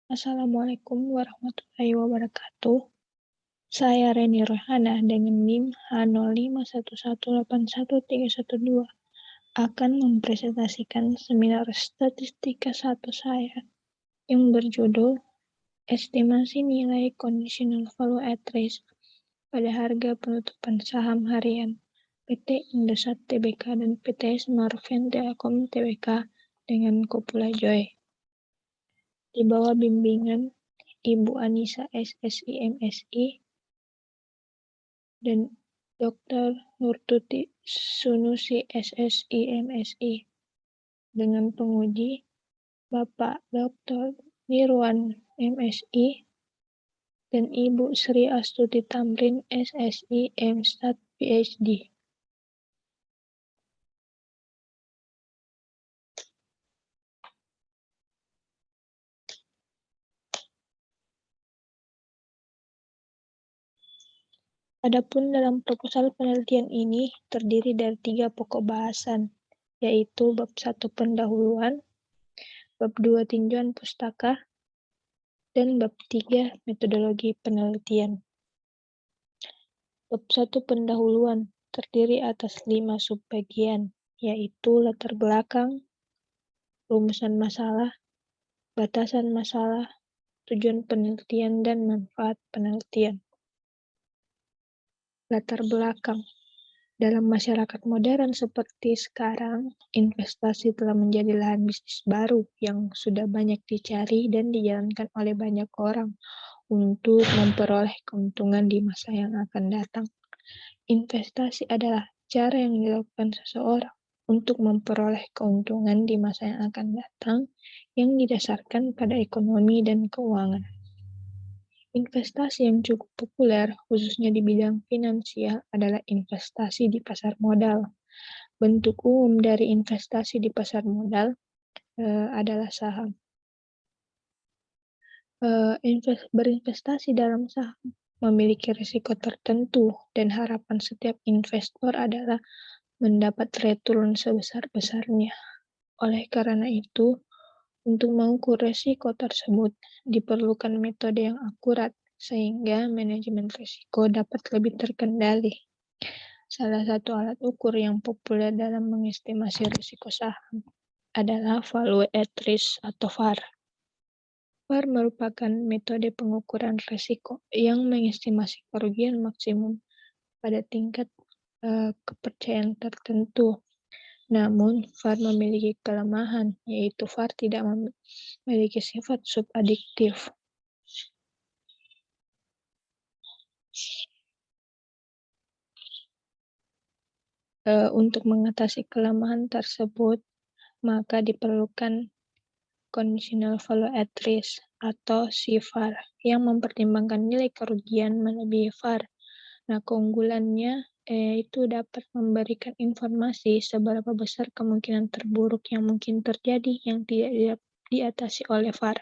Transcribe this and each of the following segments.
Assalamualaikum warahmatullahi wabarakatuh. Saya Reni Rohana dengan NIM H051181312 akan mempresentasikan seminar statistika 1 saya yang berjudul Estimasi Nilai Conditional Value at Risk pada harga penutupan saham harian PT Indosat Tbk dan PT Smartfren Telkom Tbk dengan Kopula Joy. Di bawah bimbingan Ibu Anissa SSI MSI dan Dr. Nurtuti Sunusi SSI MSI dengan penguji Bapak Dr. Nirwan MSI dan Ibu Sri Astuti Tamrin SSI MStat PhD. Adapun dalam proposal penelitian ini terdiri dari 3 pokok bahasan, yaitu bab 1 pendahuluan, bab 2 tinjauan pustaka, dan bab 3 metodologi penelitian. Bab 1 pendahuluan terdiri atas 5 subbagian, yaitu latar belakang, rumusan masalah, batasan masalah, tujuan penelitian, dan manfaat penelitian. Latar belakang. Dalam masyarakat modern seperti sekarang, investasi telah menjadi lahan bisnis baru yang sudah banyak dicari dan dijalankan oleh banyak orang untuk memperoleh keuntungan di masa yang akan datang. Investasi adalah cara yang dilakukan seseorang untuk memperoleh keuntungan di masa yang akan datang yang didasarkan pada ekonomi dan keuangan. Investasi yang cukup populer, khususnya di bidang finansial, adalah investasi di pasar modal. Bentuk umum dari investasi di pasar modal adalah saham. Berinvestasi dalam saham memiliki risiko tertentu dan harapan setiap investor adalah mendapat return sebesar-besarnya. Oleh karena itu, untuk mengukur risiko tersebut, diperlukan metode yang akurat sehingga manajemen risiko dapat lebih terkendali. Salah satu alat ukur yang populer dalam mengestimasi risiko saham adalah Value at Risk atau VAR. VAR merupakan metode pengukuran risiko yang mengestimasi kerugian maksimum pada tingkat kepercayaan tertentu. Namun, VAR memiliki kelemahan, yaitu VAR tidak memiliki sifat subadiktif. Untuk mengatasi kelemahan tersebut, maka diperlukan Conditional Value at Risk atau CVAR yang mempertimbangkan nilai kerugian melebihi VAR. Nah, keunggulannya itu dapat memberikan informasi seberapa besar kemungkinan terburuk yang mungkin terjadi yang tidak diatasi oleh VAR.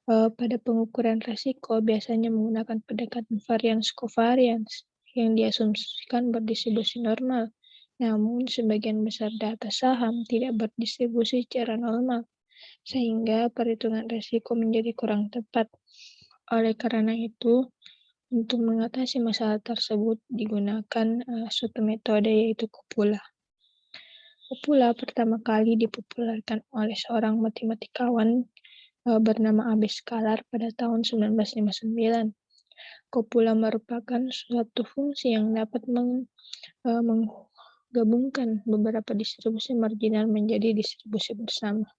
Pada pengukuran risiko biasanya menggunakan pendekatan variance covariance yang diasumsikan berdistribusi normal. Namun, sebagian besar data saham tidak berdistribusi secara normal, sehingga perhitungan risiko menjadi kurang tepat. Oleh karena itu, untuk mengatasi masalah tersebut digunakan suatu metode yaitu Kopula. Kopula pertama kali dipopulerkan oleh seorang matematikwan bernama A.B. Szkalar pada tahun 1959. Kopula merupakan suatu fungsi yang dapat menggabungkan beberapa distribusi marginal menjadi distribusi bersama.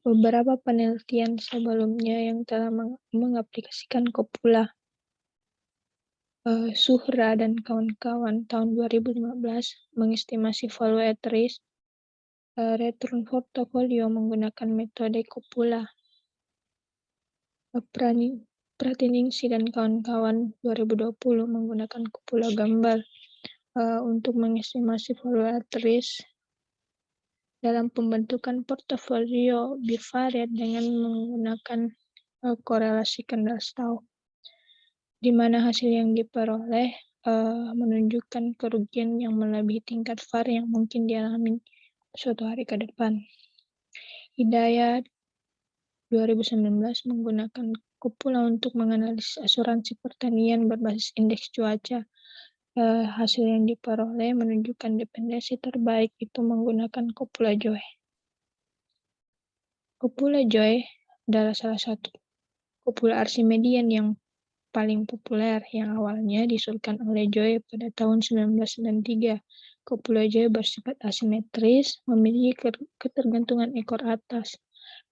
Beberapa penelitian sebelumnya yang telah mengaplikasikan Kopula, Suhra dan kawan-kawan tahun 2015 mengestimasi value at risk return portfolio menggunakan metode Kopula. Pratiningsi dan kawan-kawan 2020 menggunakan Kopula gambar untuk mengestimasi value at risk dalam pembentukan portofolio bivariat dengan menggunakan korelasi Kendall-Stau, di mana hasil yang diperoleh menunjukkan kerugian yang melebihi tingkat VAR yang mungkin dialami suatu hari ke depan. Hidayat 2019 menggunakan Kupula untuk menganalisis asuransi pertanian berbasis indeks cuaca. Hasil yang diperoleh menunjukkan dependensi terbaik itu menggunakan Kupula Joy. Kupula Joy adalah salah satu kupula Archimedean yang paling populer yang awalnya disusulkan oleh Joy pada tahun 1993. Kupula Joy bersifat asimetris, memiliki ketergantungan ekor atas.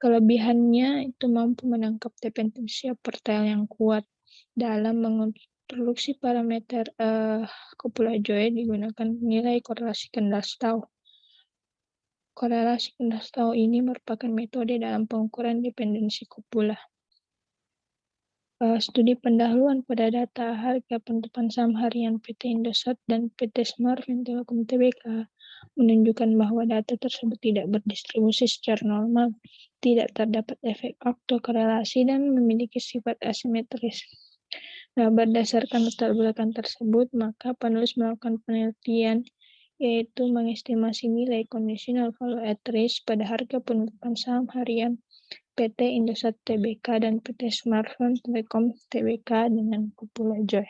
Kelebihannya itu mampu menangkap dependensi pertel yang kuat. Dalam mengintroduksi parameter Kupula Joy digunakan nilai korelasi Kendall-Stau. Korelasi Kendall-Stau ini merupakan metode dalam pengukuran dependensi kupula. Studi pendahuluan pada data harga penutupan saham harian PT Indosat dan PT Smartfren Telekom Tbk menunjukkan bahwa data tersebut tidak berdistribusi secara normal, tidak terdapat efek autokorelasi, dan memiliki sifat asimetris. Nah, berdasarkan latar belakang tersebut, maka penulis melakukan penelitian yaitu mengestimasi nilai conditional value at risk pada harga penutupan saham harian PT Indosat Tbk dan PT Smartfren Telekom Tbk dengan Kupula Joy.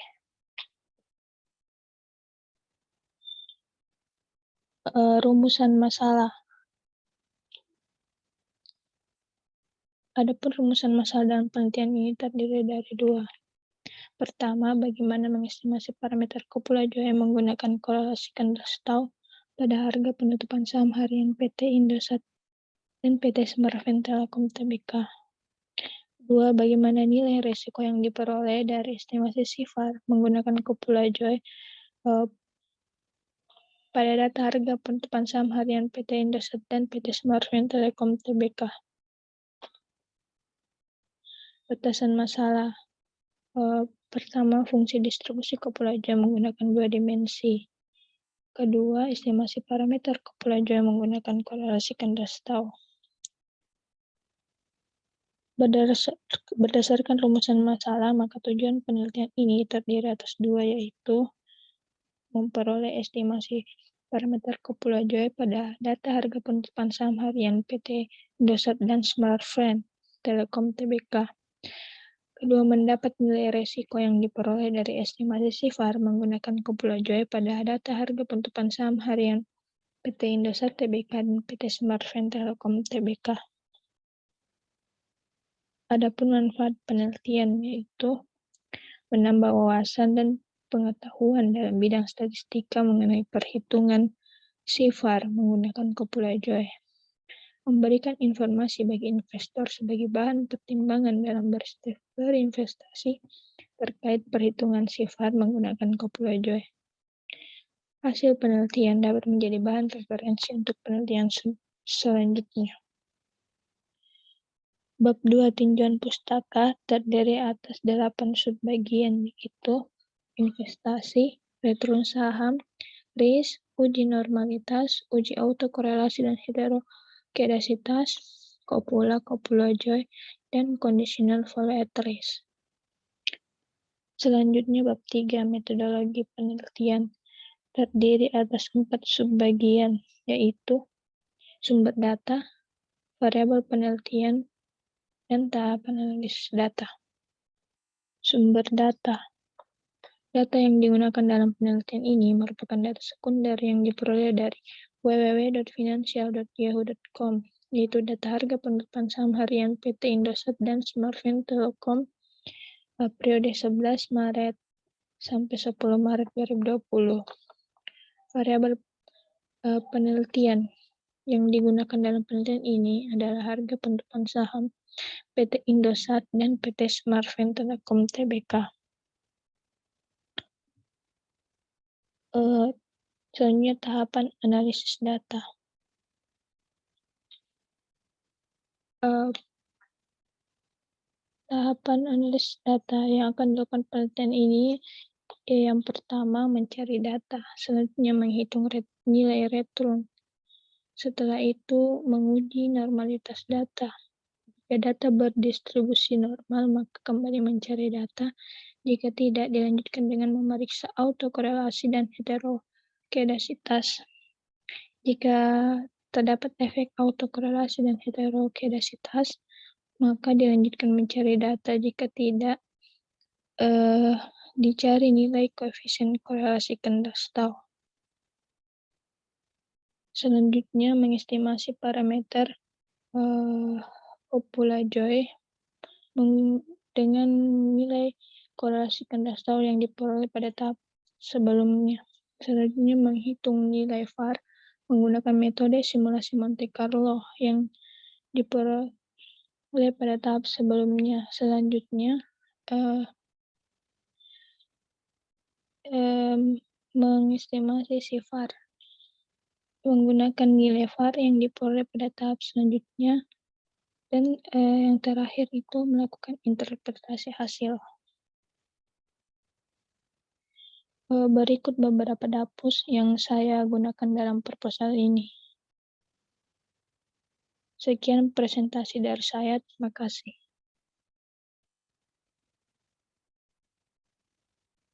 Rumusan masalah. Adapun rumusan masalah dalam penelitian ini terdiri dari dua. Pertama, bagaimana mengestimasi parameter Kupula Joy menggunakan korelasi Kendall-Stau pada harga penutupan saham harian PT Indosat dan PT Smartfren Telekom Tbk. Dua, bagaimana nilai resiko yang diperoleh dari estimasi SIFAR menggunakan Kupula Joy pada data harga penutupan saham harian PT Indosat dan PT Smartfren Telekom Tbk. Batasan masalah. Pertama, fungsi distribusi Kupula Joy menggunakan dua dimensi. Kedua, estimasi parameter Kupula Joy menggunakan korelasi Kendall-Stau. Berdasarkan rumusan masalah, maka tujuan penelitian ini terdiri atas dua, yaitu memperoleh estimasi parameter Kupula Joy pada data harga penutupan saham harian PT Indosat dan Smartfren Telekom Tbk. Kedua, mendapat nilai resiko yang diperoleh dari estimasi SIFAR menggunakan Kupula Joy pada data harga penutupan saham harian PT Indosat Tbk dan PT Smartfren Telekom Tbk. Adapun manfaat penelitian yaitu menambah wawasan dan pengetahuan dalam bidang statistika mengenai perhitungan SIFAR menggunakan Kupula Joy, memberikan informasi bagi investor sebagai bahan pertimbangan dalam berinvestasi terkait perhitungan SIFAR menggunakan Kupula Joy. Hasil penelitian dapat menjadi bahan referensi untuk penelitian selanjutnya. Bab 2 tinjauan pustaka terdiri atas 8 subbagian, yaitu investasi, return saham, risk, uji normalitas, uji autokorelasi dan heterokedasitas, Kupula Joy, dan conditional value at risk. Selanjutnya bab 3 metodologi penelitian terdiri atas 4 subbagian, yaitu sumber data, variabel penelitian, dan tahapan analisis data. Sumber data. Data yang digunakan dalam penelitian ini merupakan data sekunder yang diperoleh dari www.financial.yahoo.com, yaitu data harga penutupan saham harian PT Indosat dan Smartfren Telekom periode 11 Maret sampai 10 Maret 2020. Variabel penelitian yang digunakan dalam penelitian ini adalah harga penutupan saham PT Indosat dan PT Smartfren Telekom Tbk. Selanjutnya tahapan analisis data. Tahapan analisis data yang akan dilakukan penelitian ini, yang pertama mencari data, selanjutnya menghitung nilai return. Setelah itu menguji normalitas data. Jika data berdistribusi normal, maka kembali mencari data. Jika tidak, dilanjutkan dengan memeriksa autokorelasi dan heterokedasitas. Jika terdapat efek autokorelasi dan heterokedasitas, maka dilanjutkan mencari data. Jika tidak, dicari nilai koefisien korelasi Kendall. Selanjutnya, mengestimasi parameter Popula-Joy dengan nilai korelasi Kendall yang diperoleh pada tahap sebelumnya. Selanjutnya, menghitung nilai VAR menggunakan metode simulasi Monte Carlo yang diperoleh pada tahap sebelumnya. Selanjutnya, mengestimasi si VAR menggunakan nilai VAR yang diperoleh pada tahap selanjutnya. Dan yang terakhir itu melakukan interpretasi hasil. Berikut beberapa dapus yang saya gunakan dalam proposal ini. Sekian presentasi dari saya, terima kasih.